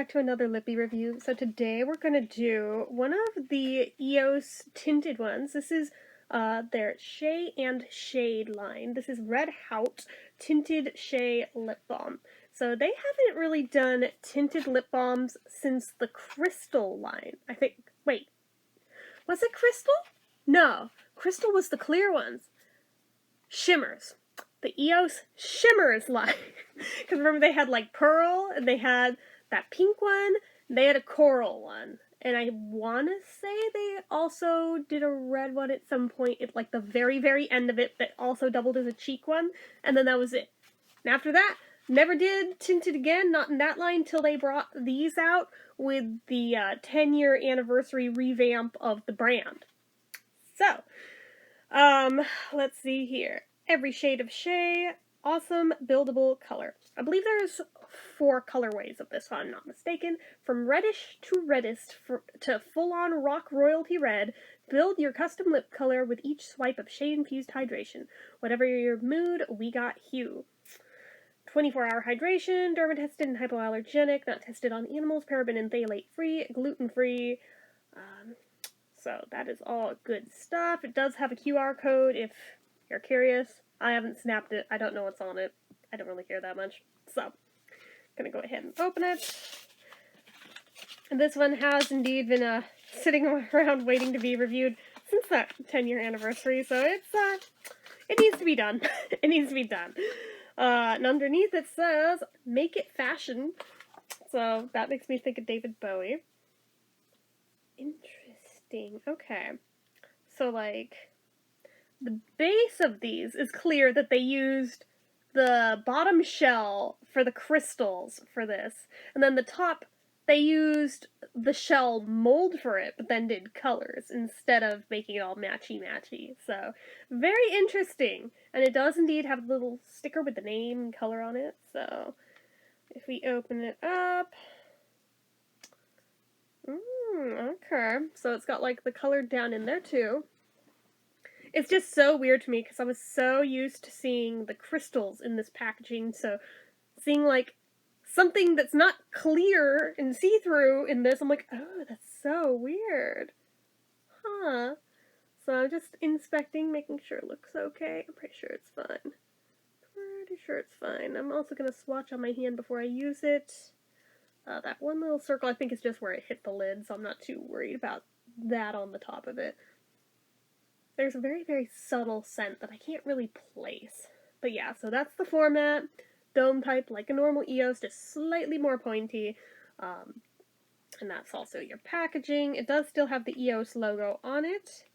back to another lippy review. So today we're going to do one of the EOS tinted ones. This is their Shea and Shade line. This is Red Haute Tinted Shea Lip Balm. So they haven't really done tinted lip balms since the Crystal line. I think, wait, was it Crystal? No, Crystal was the clear ones. Shimmers. The EOS Shimmers line. Because remember they had like pearl, and they had that pink one, they had a coral one. And I want to say they also did a red one at some point, at like the very, very end of it, that also doubled as a cheek one. And then that was it. And after that, never did tinted again, not in that line, till they brought these out with the 10-year anniversary revamp of the brand. So, let's see here. Every shade of Shea, awesome buildable color. I believe there's 4 colorways of this, if I'm not mistaken. From reddish to reddest to full-on rock royalty red, build your custom lip color with each swipe of shea-infused hydration. Whatever your mood, we got hue. 24-hour hydration, dermatested and hypoallergenic, not tested on animals, paraben and phthalate-free, gluten-free. So that is all good stuff. It does have a QR code if you're curious. I haven't snapped it. I don't know what's on it. I don't really care that much. So, I'm gonna go ahead and open it. And this one has indeed been sitting around waiting to be reviewed since that 10-year anniversary. So it needs to be done. It needs to be done. And underneath it says, "Make it fashion." So that makes me think of David Bowie. Interesting. Okay. So like, the base of these is clear that they used the bottom shell for the crystals for this. And then the top, they used the shell mold for it, but then did colors instead of making it all matchy-matchy. So, very interesting. And it does indeed have a little sticker with the name and color on it. So, if we open it up... okay. So it's got like the color down in there too. It's just so weird to me because I was so used to seeing the crystals in this packaging, so seeing like something that's not clear and see-through in this, I'm like, oh, that's so weird. Huh. So I'm just inspecting, making sure it looks okay. I'm pretty sure it's fine. Pretty sure it's fine. I'm also going to swatch on my hand before I use it. That one little circle I think is just where it hit the lid, so I'm not too worried about that on the top of it. There's a very, very subtle scent that I can't really place. But yeah, so that's the format. Dome type, like a normal EOS, just slightly more pointy. And that's also your packaging. It does still have the EOS logo on it,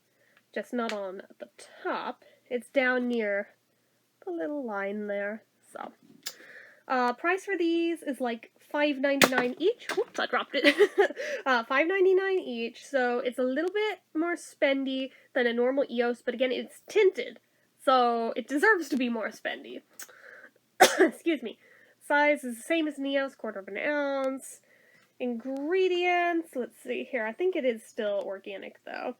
just not on the top. It's down near the little line there. So, price for these is like $5.99 each. Whoops, I dropped it. $5.99 each, so it's a little bit more spendy than a normal EOS, but again, it's tinted, so it deserves to be more spendy. Excuse me. Size is the same as an EOS, 1/4 ounce. Ingredients, let's see here. I think it is still organic, though.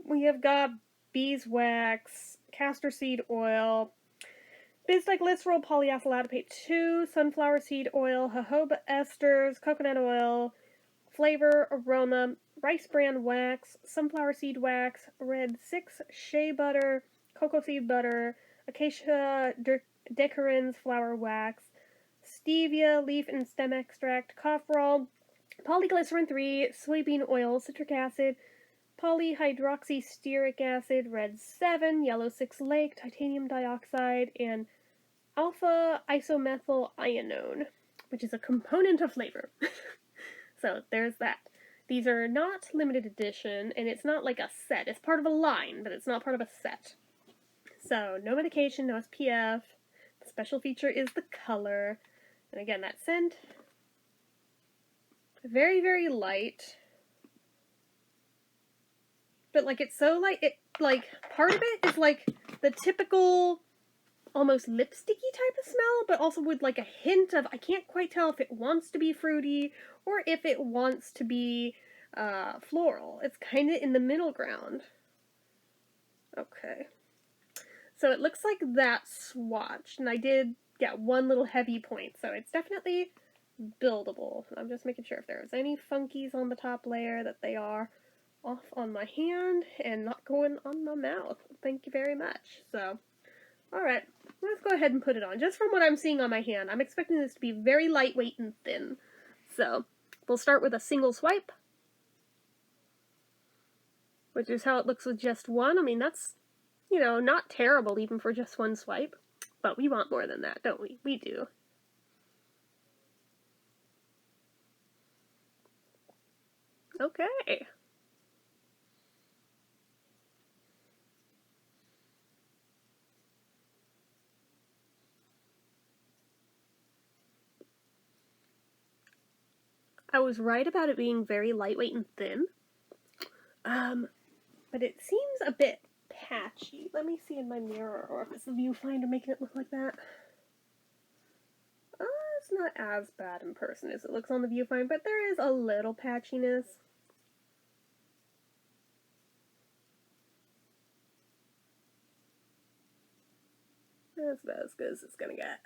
We have got beeswax, castor seed oil, bisglycerol polyacyl adipate 2, sunflower seed oil, jojoba esters, coconut oil, flavor, aroma, rice bran wax, sunflower seed wax, red 6, shea butter, cocoa seed butter, acacia decorans flower wax, stevia, leaf and stem extract, cough-roll, polyglycerin 3, soybean oil, citric acid, polyhydroxystearic acid, red 7, yellow 6 lake, titanium dioxide, and alpha isomethyl ionone, which is a component of flavor. So there's that. These are not limited edition, and it's not like a set. It's part of a line, but it's not part of a set. So no medication, no SPF. The special feature is the color. And again, that scent, very, very light. But like, it's so light, like, part of it is like the typical almost lipsticky type of smell, but also with like a hint of, I can't quite tell if it wants to be fruity or if it wants to be floral. It's kind of in the middle ground. Okay. So it looks like that swatch, and I did get one little heavy point, so it's definitely buildable. I'm just making sure if there's any funkies on the top layer that they are off on my hand and not going on my mouth. Thank you very much. So, alright, let's go ahead and put it on. Just from what I'm seeing on my hand, I'm expecting this to be very lightweight and thin. So, we'll start with a single swipe, which is how it looks with just one. I mean, that's, you know, not terrible even for just one swipe, but we want more than that, don't we? We do. Okay. I was right about it being very lightweight and thin. But it seems a bit patchy. Let me see in my mirror, or if it's the viewfinder making it look like that. It's not as bad in person as it looks on the viewfinder, but there is a little patchiness. That's about as good as it's gonna get.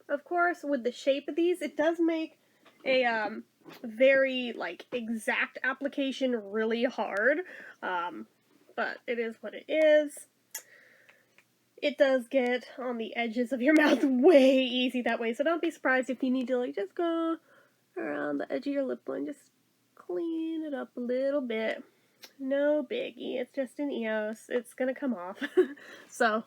Of course, with the shape of these, it does make a very like exact application really hard, but it is what it is. It does get on the edges of your mouth way easy that way, so don't be surprised if you need to like just go around the edge of your lip line, just clean it up a little bit. No biggie, it's just an EOS, it's gonna come off. So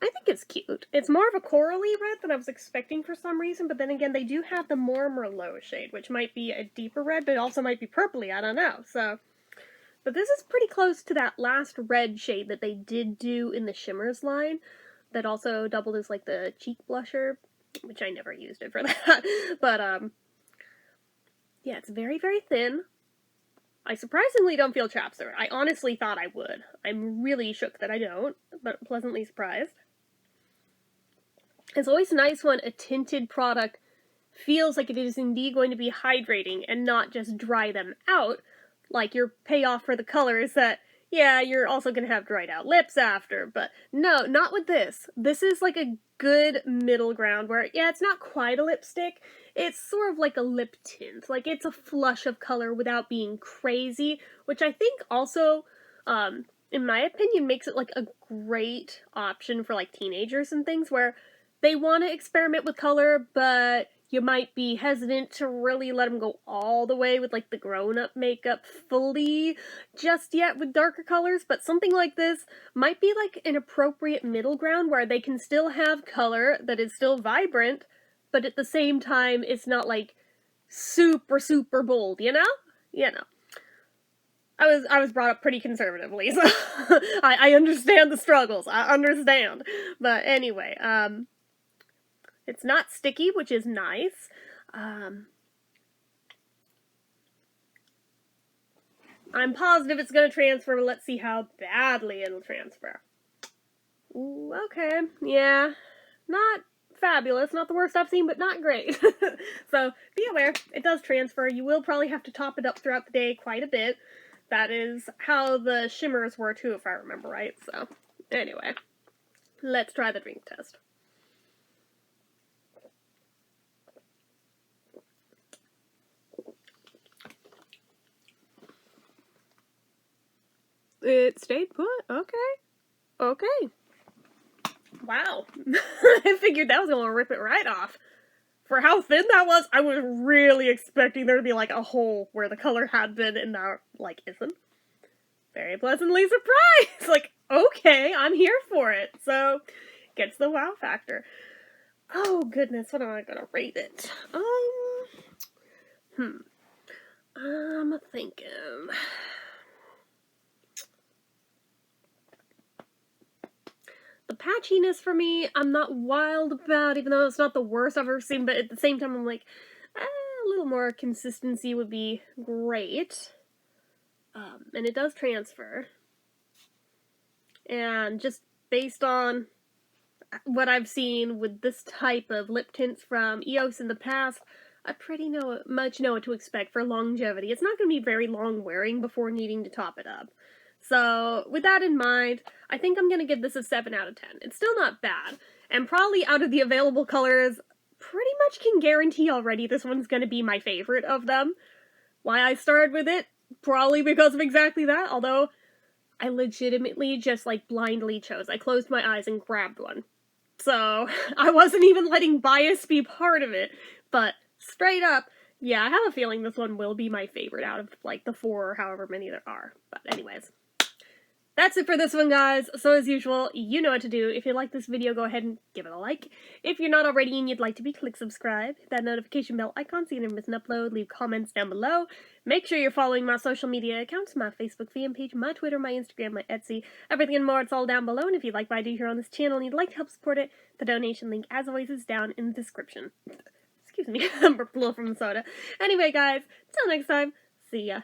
I think it's cute. It's more of a corally red than I was expecting for some reason, but then again, they do have the more Merlot shade, which might be a deeper red, but it also might be purpley, I don't know, so. But this is pretty close to that last red shade that they did do in the Shimmers line, that also doubled as, like, the cheek blusher, which I never used it for that, but, yeah, it's very, very thin. I surprisingly don't feel chapped through it. I honestly thought I would. I'm really shook that I don't, but pleasantly surprised. It's always nice when a tinted product feels like it is indeed going to be hydrating and not just dry them out. Like your payoff for the color is that, yeah, you're also going to have dried out lips after, but no, not with this. This is like a good middle ground where, yeah, it's not quite a lipstick. It's sort of like a lip tint. Like, it's a flush of color without being crazy, which I think also, in my opinion, makes it like a great option for like teenagers and things where they want to experiment with color, but you might be hesitant to really let them go all the way with like the grown-up makeup fully just yet with darker colors, but something like this might be like an appropriate middle ground where they can still have color that is still vibrant, but at the same time it's not like super, super bold, you know? You know. I was brought up pretty conservatively, so I understand the struggles. I understand. But anyway, it's not sticky, which is nice. I'm positive it's going to transfer, but let's see how badly it'll transfer. Ooh, okay. Yeah. Not fabulous. Not the worst I've seen, but not great. So, be aware. It does transfer. You will probably have to top it up throughout the day quite a bit. That is how the shimmers were, too, if I remember right. So, anyway. Let's try the drink test. It stayed put? Okay. Okay. Wow. I figured that was going to rip it right off. For how thin that was, I was really expecting there to be, like, a hole where the color had been and now, like, isn't. Very pleasantly surprised! Like, okay, I'm here for it. So, gets the wow factor. Oh, goodness, what am I going to rate it? I'm thinking... The patchiness for me, I'm not wild about, even though it's not the worst I've ever seen, but at the same time I'm like, a little more consistency would be great. And it does transfer. And just based on what I've seen with this type of lip tints from EOS in the past, I pretty much know what to expect for longevity. It's not going to be very long wearing before needing to top it up. So, with that in mind, I think I'm going to give this a 7 out of 10. It's still not bad. and probably out of the available colors, pretty much can guarantee already this one's gonna be my favorite of them. Why I started with it? Probably because of exactly that, although I legitimately just, like, blindly chose. I closed my eyes and grabbed one. So, I wasn't even letting bias be part of it, but straight up, yeah, I have a feeling this one will be my favorite out of, like, the 4 or however many there are. But anyways, that's it for this one, guys. So as usual, you know what to do. If you like this video, go ahead and give it a like. If you're not already and you'd like to be, click subscribe. Hit that notification bell icon so you never miss an upload. Leave comments down below. Make sure you're following my social media accounts, my Facebook fan page, my Twitter, my Instagram, my Etsy, everything and more. It's all down below. And if you like what I do here on this channel and you'd like to help support it, the donation link, as always, is down in the description. Excuse me, I'm a little from the soda. Anyway, guys, till next time, see ya.